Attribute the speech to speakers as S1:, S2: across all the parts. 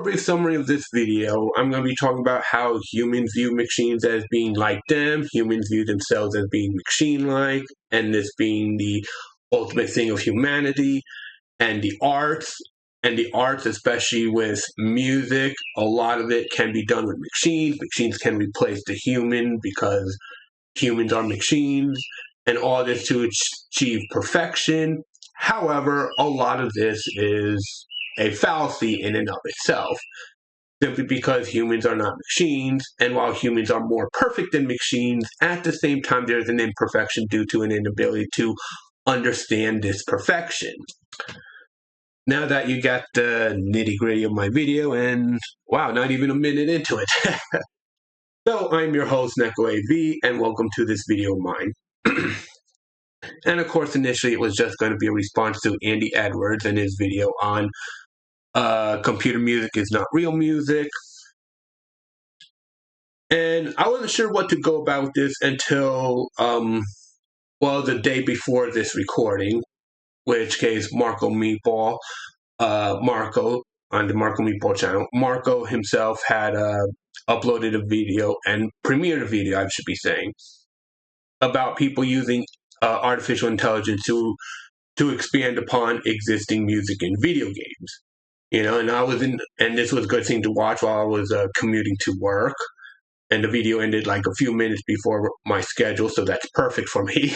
S1: a brief summary of this video, I'm going to be talking about how humans view machines as being like them, humans view themselves as being machine-like, and this being the ultimate thing of humanity, and the arts, especially with music, a lot of it can be done with machines. Machines can replace the human because humans are machines, and all this to achieve perfection. However, a lot of this is a fallacy in and of itself, simply because humans are not machines, and while humans are more perfect than machines, at the same time there's an imperfection due to an inability to understand this perfection. Now that you got the nitty-gritty of my video, and wow, not even a minute into it. So, I'm your host, Neko AV, and welcome to this video of mine. And of course, initially it was just going to be a response to Andy Edwards and his video on computer music is not real music. And I wasn't sure what to go about this until, the day before this recording, which case Marco Meatball, Marco, on the Marco Meatball channel, Marco himself had uploaded a video, and premiered a video, I should be saying, about people using artificial intelligence to expand upon existing music in video games. And this was a good thing to watch while I was commuting to work. And the video ended like a few minutes before my schedule, so that's perfect for me.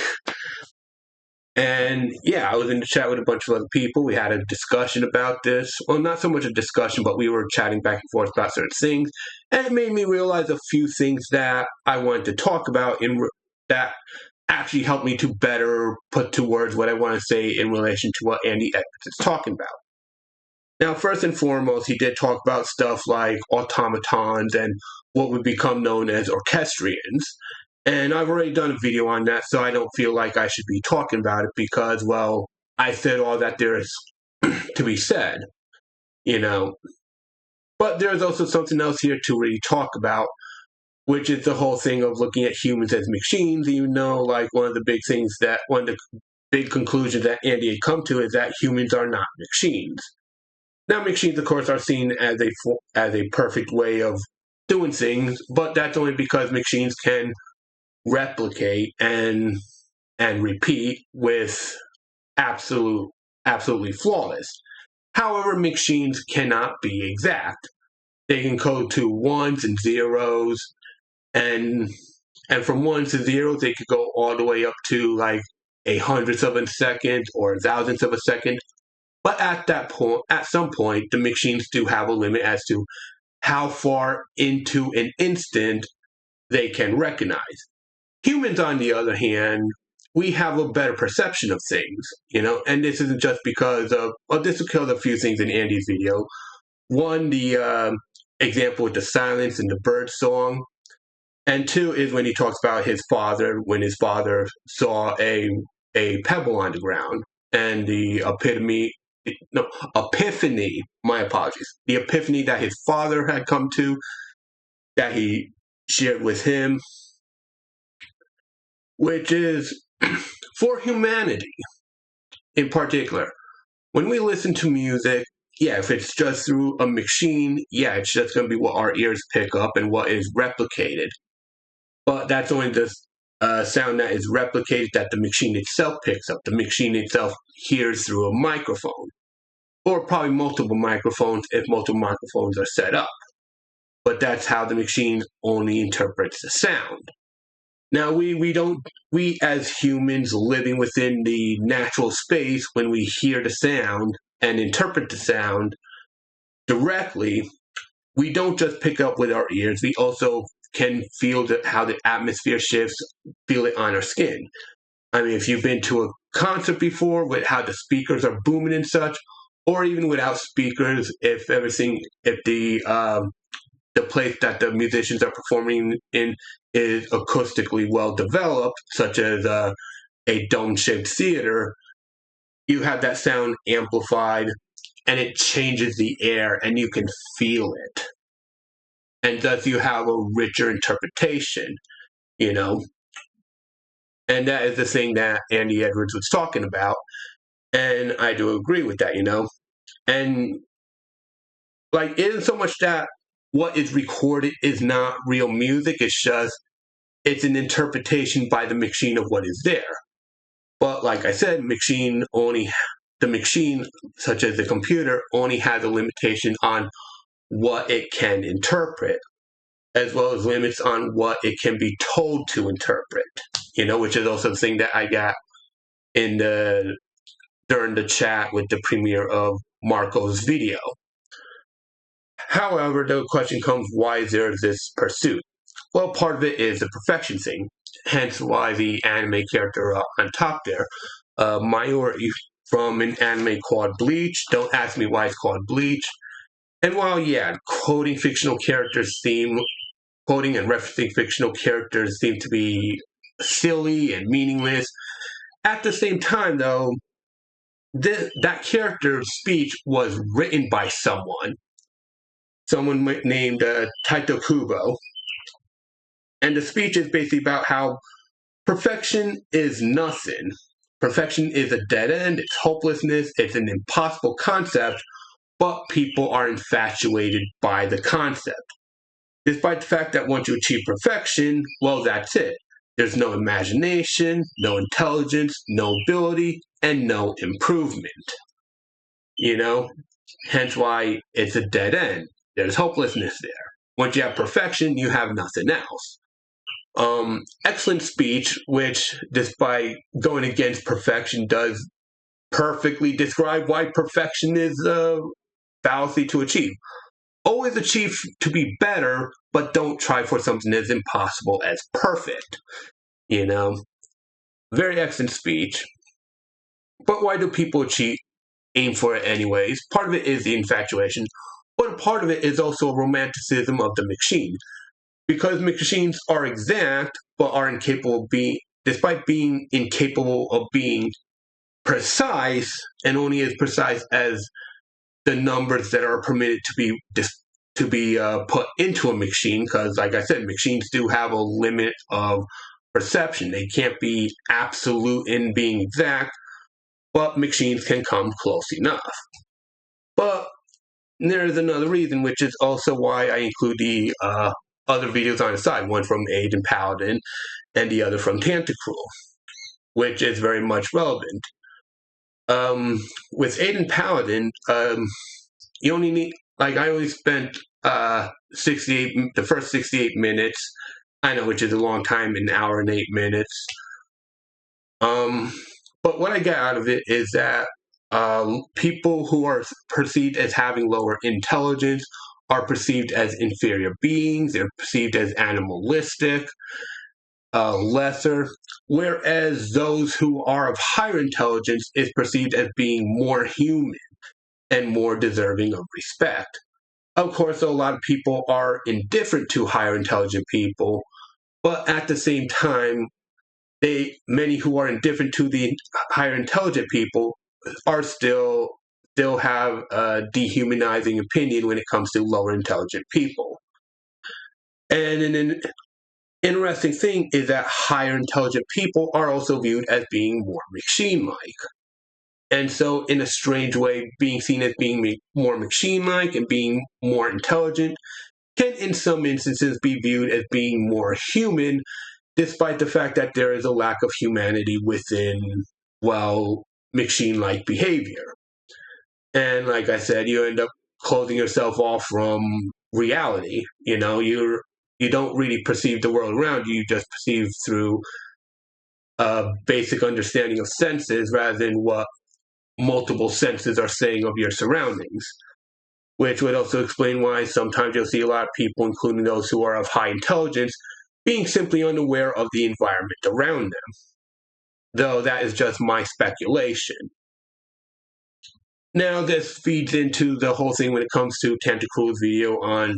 S1: And yeah, I was in the chat with a bunch of other people. We had a discussion about this. Well, not so much a discussion, but we were chatting back and forth about certain things. And it made me realize a few things that I wanted to talk about that actually helped me to better put to words what I want to say in relation to what Andy Edwards is talking about. Now, first and foremost, he did talk about stuff like automatons and what would become known as orchestrions. And I've already done a video on that, so I don't feel like I should be talking about it because, well, I said all that there is to be said, But there's also something else here to really talk about, which is the whole thing of looking at humans as machines, even though, like, one of the big conclusions that Andy had come to is that humans are not machines. Now, machines, of course, are seen as a perfect way of doing things, but that's only because machines can replicate and repeat with absolutely flawless. However, machines cannot be exact. They can code to ones and zeros, and from ones to zeros, they could go all the way up to like a hundredth of a second or a thousandth of a second. But at some point, the machines do have a limit as to how far into an instant they can recognize. Humans, on the other hand, we have a better perception of things, and this isn't just because of, this will kill a few things in Andy's video. One, the example with the silence in the bird song, and two is when he talks about his father, when his father saw a pebble on the ground, and the epiphany, my apologies, the epiphany that his father had come to, that he shared with him, which is for humanity in particular. When we listen to music, if it's just through a machine, it's just going to be what our ears pick up and what is replicated. But that's only the sound that is replicated that the machine itself picks up. The machine itself hears through a microphone, or probably multiple microphones if multiple microphones are set up. But that's how the machine only interprets the sound. Now, we as humans living within the natural space, when we hear the sound and interpret the sound directly, we don't just pick up with our ears, we also can feel how the atmosphere shifts, feel it on our skin. I mean, if you've been to a concert before with how the speakers are booming and such, or even without speakers, if the place that the musicians are performing in is acoustically well developed, such as a dome-shaped theater, you have that sound amplified, and it changes the air, and you can feel it. And thus you have a richer interpretation, And that is the thing that Andy Edwards was talking about, and I do agree with that, And Like, it isn't so much that what is recorded is not real music, it's just it's an interpretation by the machine of what is there. But like I said, the machine, such as the computer, only has a limitation on what it can interpret, as well as limits on what it can be told to interpret. Which is also the thing that I got in during the chat with the premiere of Marco's video. However, the question comes, why is there this pursuit? Well, part of it is the perfection thing, hence why the anime character on top there, Mayuri from an anime called Bleach. Don't ask me why it's called Bleach. And while, yeah, quoting and referencing fictional characters seem to be silly and meaningless, at the same time, though, that character's speech was written by someone named Taito Kubo. And the speech is basically about how perfection is nothing. Perfection is a dead end, it's hopelessness, it's an impossible concept, but people are infatuated by the concept. Despite the fact that once you achieve perfection, well, that's it. There's no imagination, no intelligence, no ability, and no improvement. Hence why it's a dead end. There's hopelessness there. Once you have perfection, you have nothing else. Excellent speech, which, despite going against perfection, does perfectly describe why perfection is a fallacy to achieve. Always achieve to be better, but don't try for something as impossible as perfect. Very excellent speech. But why do people aim for it anyways? Part of it is the infatuation, but a part of it is also a romanticism of the machine. Because machines are exact, but are incapable of despite being incapable of being precise, and only as precise as the numbers that are permitted to be put into a machine. Because, like I said, machines do have a limit of perception. They can't be absolute in being exact, but machines can come close enough. But there's another reason, which is also why I include the other videos on the side, one from Aiden Paladin and the other from Tentacruel, which is very much relevant. With Aiden Paladin, you only need, I only spent the first 68 minutes, I know, which is a long time, an hour and 8 minutes. But what I get out of it is that people who are perceived as having lower intelligence are perceived as inferior beings, they're perceived as animalistic, lesser, whereas those who are of higher intelligence is perceived as being more human and more deserving of respect. Of course, a lot of people are indifferent to higher intelligent people, but at the same time, many who are indifferent to the higher intelligent people are still have a dehumanizing opinion when it comes to lower intelligent people. And an interesting thing is that higher intelligent people are also viewed as being more machine-like. And so, in a strange way, being seen as being more machine-like and being more intelligent can, in some instances, be viewed as being more human, despite the fact that there is a lack of humanity within, machine-like behavior. And like I said, you end up closing yourself off from reality. You don't really perceive the world around you, you just perceive through a basic understanding of senses rather than what multiple senses are saying of your surroundings. Which would also explain why sometimes you'll see a lot of people, including those who are of high intelligence, being simply unaware of the environment around them. Though that is just my speculation. Now, this feeds into the whole thing when it comes to Tentacruel's video on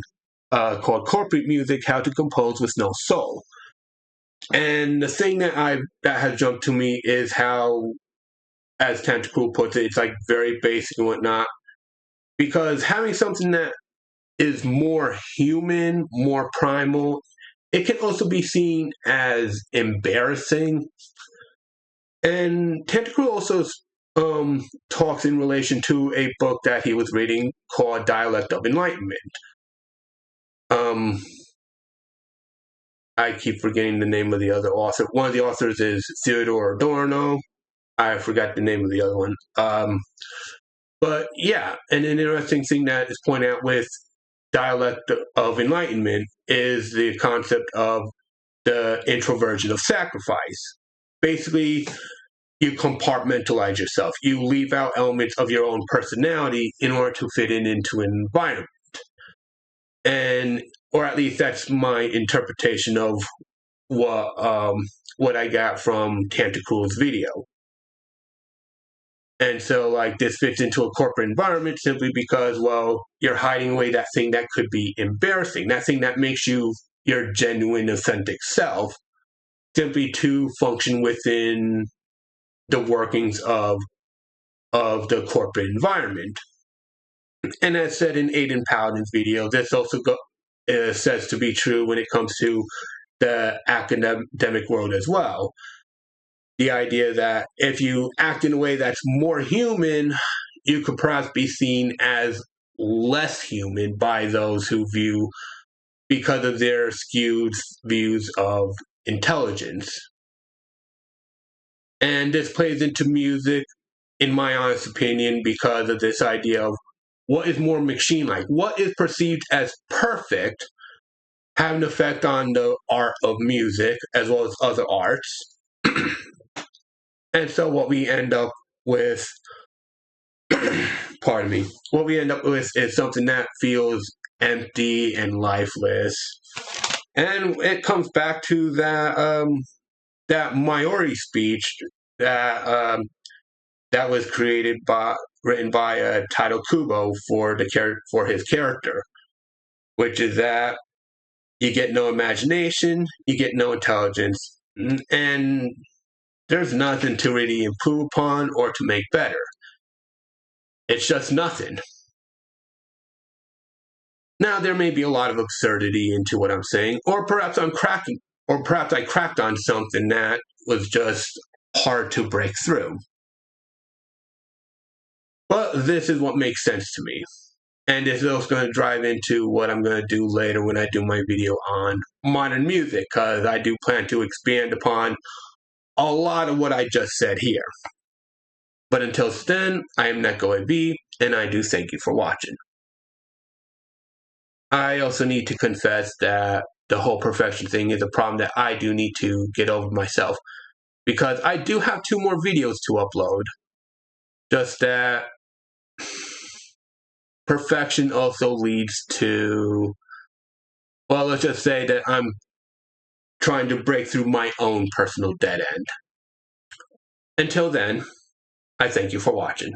S1: called Corporate Music: How to Compose with No Soul. And the thing that has jumped to me is how, as Tentacruel puts it, it's very basic and whatnot. Because having something that is more human, more primal, it can also be seen as embarrassing. And Tentacruel also talks in relation to a book that he was reading called Dialect of Enlightenment. Um, I keep forgetting the name of the other author. One of the authors is Theodore Adorno. I forgot the name of the other one. But yeah, and an interesting thing that is pointed out with Dialect of Enlightenment is the concept of the introversion of sacrifice. Basically, you compartmentalize yourself. You leave out elements of your own personality in order to fit into an environment. And, or at least that's my interpretation of what I got from Tantacruel's video. And so, like, this fits into a corporate environment simply because, well, you're hiding away that thing that could be embarrassing, that thing that makes you your genuine, authentic self, simply to function within the workings of the corporate environment. And as said in Aiden Paladin's video, this also says to be true when it comes to the academic world as well. The idea that if you act in a way that's more human, you could perhaps be seen as less human by those who view, because of their skewed views of intelligence. And this plays into music, in my honest opinion, because of this idea of what is more machine-like, what is perceived as perfect, have an effect on the art of music as well as other arts. And so what we end up with, pardon me, what we end up with is something that feels empty and lifeless. And it comes back to that Maori speech that that was written by Taito Kubo for his character, which is that you get no imagination, you get no intelligence, and there's nothing to really improve upon or to make better. It's just nothing. Now, there may be a lot of absurdity into what I'm saying, or perhaps I cracked on something that was just hard to break through. But this is what makes sense to me. And this is also going to drive into what I'm going to do later when I do my video on modern music, because I do plan to expand upon a lot of what I just said here. But until then, I am Neko AB, and I do thank you for watching. I also need to confess that the whole perfection thing is a problem that I do need to get over myself, because I do have 2 more videos to upload. Just that perfection also leads to, well, let's just say that I'm trying to break through my own personal dead end. Until then, I thank you for watching.